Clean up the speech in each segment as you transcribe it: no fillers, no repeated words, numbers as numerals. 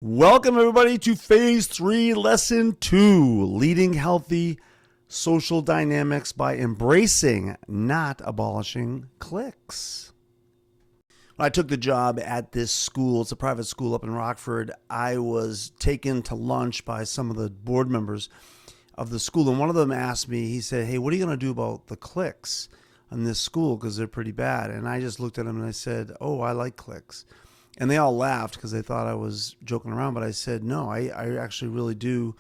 Welcome, everybody, to Phase 3, Lesson 2, Leading Healthy Social Dynamics by Embracing, Not Abolishing, Cliques. When I took the job at this school, it's a private school up in Rockford, I was taken to lunch by some of the board members of the school, and one of them asked me, he said, "Hey, what are you going to do about the cliques in this school, because they're pretty bad?" And I just looked at him and I said, "Oh, I like cliques." And they all laughed because they thought I was joking around, but I said, no, I actually really do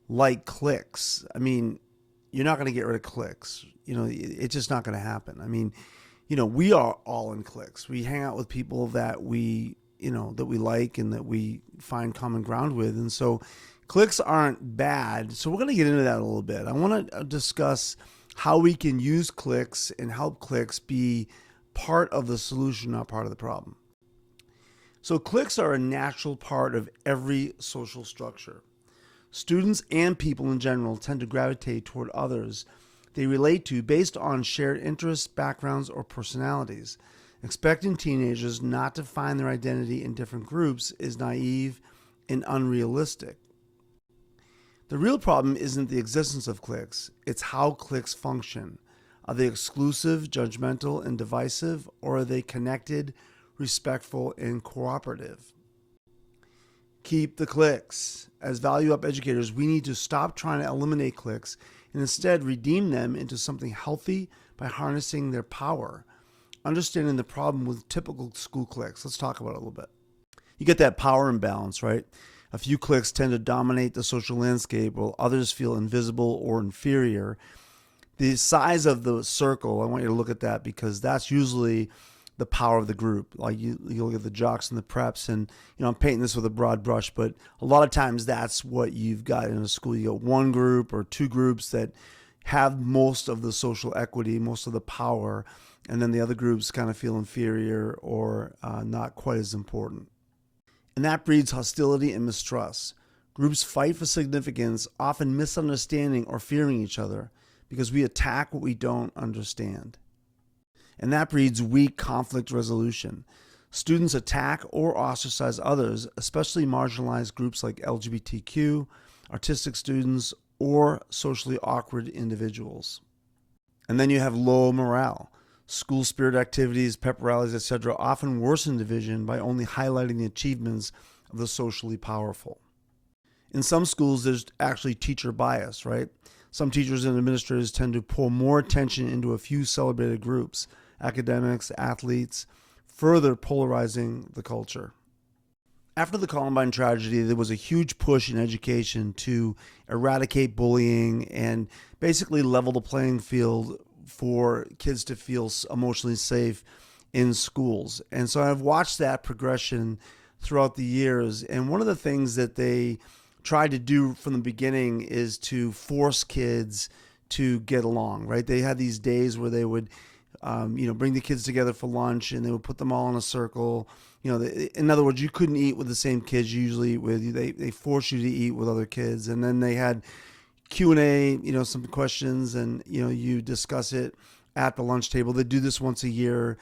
like cliques. I mean, you're not going to get rid of cliques. It's just not going to happen. I mean, we are all in cliques. We hang out with people that we like and that we find common ground with. And so cliques aren't bad. So we're going to get into that a little bit. I want to discuss how we can use cliques and help cliques be part of the solution, not part of the problem. So cliques are a natural part of every social structure. Students and people in general tend to gravitate toward others they relate to based on shared interests, backgrounds, or personalities. Expecting teenagers not to find their identity in different groups is naive and unrealistic. The real problem isn't the existence of cliques, it's how cliques function. Are they exclusive, judgmental, and divisive, or are they connected, respectful, and cooperative? Keep the cliques. As value-up educators, we need to stop trying to eliminate cliques and instead redeem them into something healthy by harnessing their power. Understanding the problem with typical school cliques. Let's talk about it a little bit. You get that power imbalance, right? A few cliques tend to dominate the social landscape while others feel invisible or inferior. The size of the circle, I want you to look at that because that's usually the power of the group. Like you look at the jocks and the preps, and I'm painting this with a broad brush, but a lot of times that's what you've got in a school. You got one group or two groups that have most of the social equity, most of the power, and then the other groups kind of feel inferior or not quite as important. And that breeds hostility and mistrust. Groups fight for significance, often misunderstanding or fearing each other because we attack what we don't understand. And that breeds weak conflict resolution. Students attack or ostracize others, especially marginalized groups like LGBTQ, artistic students, or socially awkward individuals. And then you have low morale. School spirit activities, pep rallies, etc. often worsen division by only highlighting the achievements of the socially powerful. In some schools, there's actually teacher bias, right? Some teachers and administrators tend to pour more attention into a few celebrated groups, academics, athletes, further polarizing the culture. After the Columbine tragedy, there was a huge push in education to eradicate bullying and basically level the playing field for kids to feel emotionally safe in schools. And so I've watched that progression throughout the years. And one of the things that they tried to do from the beginning is to force kids to get along, right? They had these days where they would bring the kids together for lunch, and they would put them all in a circle. In other words, you couldn't eat with the same kids you usually eat with. They force you to eat with other kids, and then they had Q&A, some questions, and you discuss it at the lunch table. They do this once a year,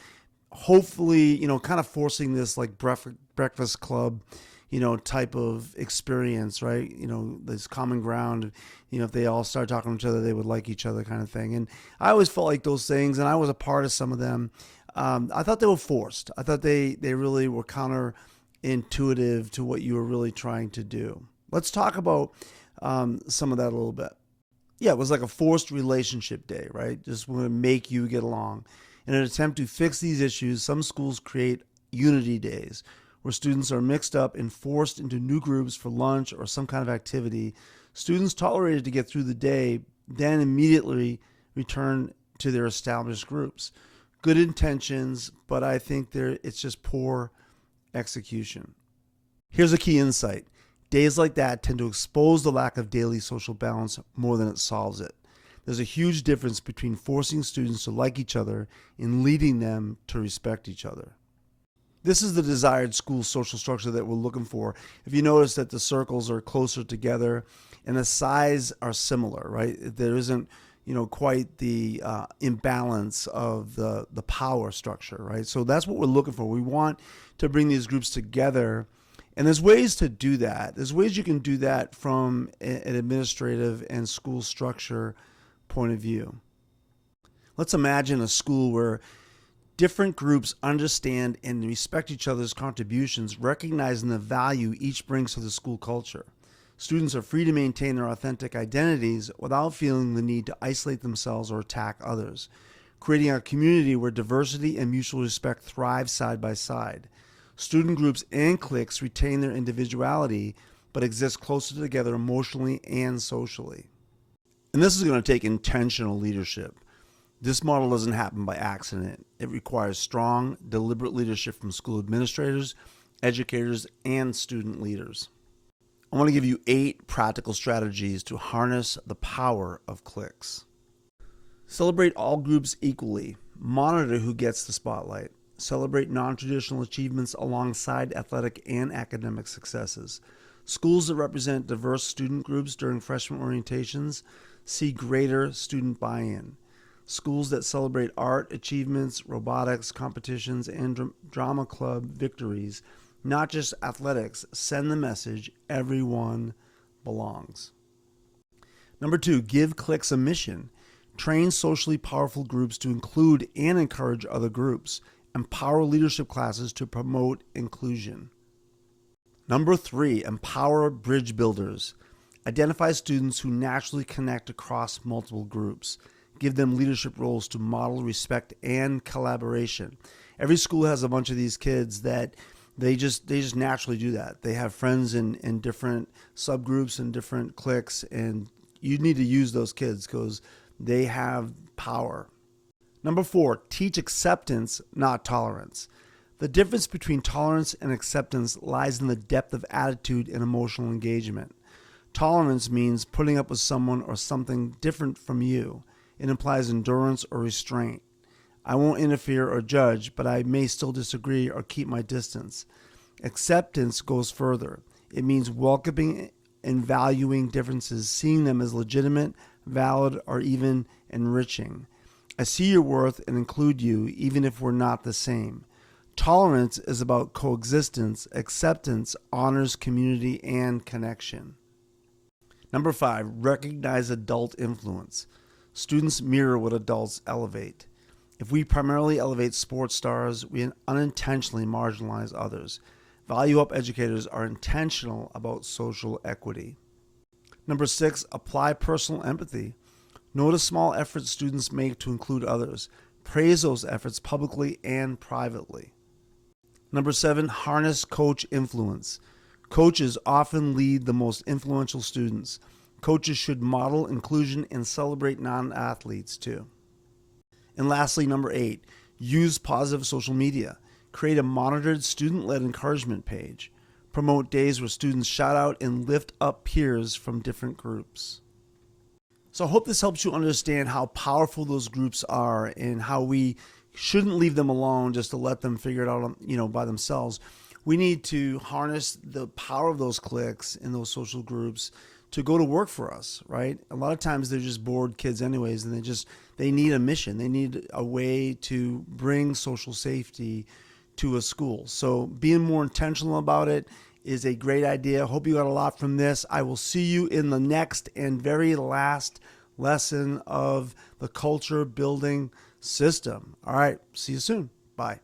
hopefully, kind of forcing this like breakfast club, type of experience, right? This common ground, if they all start talking to each other, they would like each other kind of thing. And I always felt like those things, and I was a part of some of them. I thought they were forced. I thought they really were counterintuitive to what you were really trying to do. Let's talk about some of that a little bit. Yeah, it was like a forced relationship day, right? Just want to make you get along. In an attempt to fix these issues, some schools create unity days, where students are mixed up and forced into new groups for lunch or some kind of activity. Students tolerated to get through the day, then immediately return to their established groups. Good intentions, but I think it's just poor execution. Here's a key insight. Days like that tend to expose the lack of daily social balance more than it solves it. There's a huge difference between forcing students to like each other and leading them to respect each other. This is the desired school social structure that we're looking for. If you notice that the circles are closer together and the size are similar, right? There isn't, quite the imbalance of the power structure, right? So that's what we're looking for. We want to bring these groups together And there's ways to do that. There's ways you can do that from an administrative and school structure point of view. Let's imagine a school where different groups understand and respect each other's contributions, recognizing the value each brings to the school culture. Students are free to maintain their authentic identities without feeling the need to isolate themselves or attack others, creating a community where diversity and mutual respect thrive side by side. Student groups and cliques retain their individuality, but exist closer together emotionally and socially. And this is going to take intentional leadership. This model doesn't happen by accident. It requires strong, deliberate leadership from school administrators, educators, and student leaders. I want to give you 8 practical strategies to harness the power of cliques. Celebrate all groups equally. Monitor who gets the spotlight. Celebrate non-traditional achievements alongside athletic and academic successes. Schools that represent diverse student groups during freshman orientations see greater student buy-in. Schools that celebrate art achievements, robotics competitions, and drama club victories, not just athletics, send the message everyone belongs. Number 2, give cliques a mission. Train socially powerful groups to include and encourage other groups. Empower leadership classes to promote inclusion. Number 3, empower bridge builders. Identify students who naturally connect across multiple groups. Give them leadership roles to model respect and collaboration. Every school has a bunch of these kids that they just naturally do that. They have friends in different subgroups and different cliques, and you need to use those kids because they have power. Number 4, teach acceptance, not tolerance. The difference between tolerance and acceptance lies in the depth of attitude and emotional engagement. Tolerance means putting up with someone or something different from you. It implies endurance or restraint. I won't interfere or judge, but I may still disagree or keep my distance. Acceptance goes further. It means welcoming and valuing differences, seeing them as legitimate, valid, or even enriching. I see your worth and include you, even if we're not the same. Tolerance is about coexistence. Acceptance honors community and connection. Number 5, recognize adult influence. Students mirror what adults elevate. If we primarily elevate sports stars, we unintentionally marginalize others. Value Up educators are intentional about social equity. Number 6, apply personal empathy. Notice small efforts students make to include others. Praise those efforts publicly and privately. Number 7, harness coach influence. Coaches often lead the most influential students. Coaches should model inclusion and celebrate non-athletes too. And lastly, number 8, use positive social media. Create a monitored student-led encouragement page. Promote days where students shout out and lift up peers from different groups. So I hope this helps you understand how powerful those groups are and how we shouldn't leave them alone just to let them figure it out, by themselves. We need to harness the power of those cliques and those social groups to go to work for us, right? A lot of times they're just bored kids anyways, and they need a mission. They need a way to bring social safety to a school. So being more intentional about it is a great idea. Hope you got a lot from this. I will see you in the next and very last lesson of the culture building system. All right, see you soon. Bye.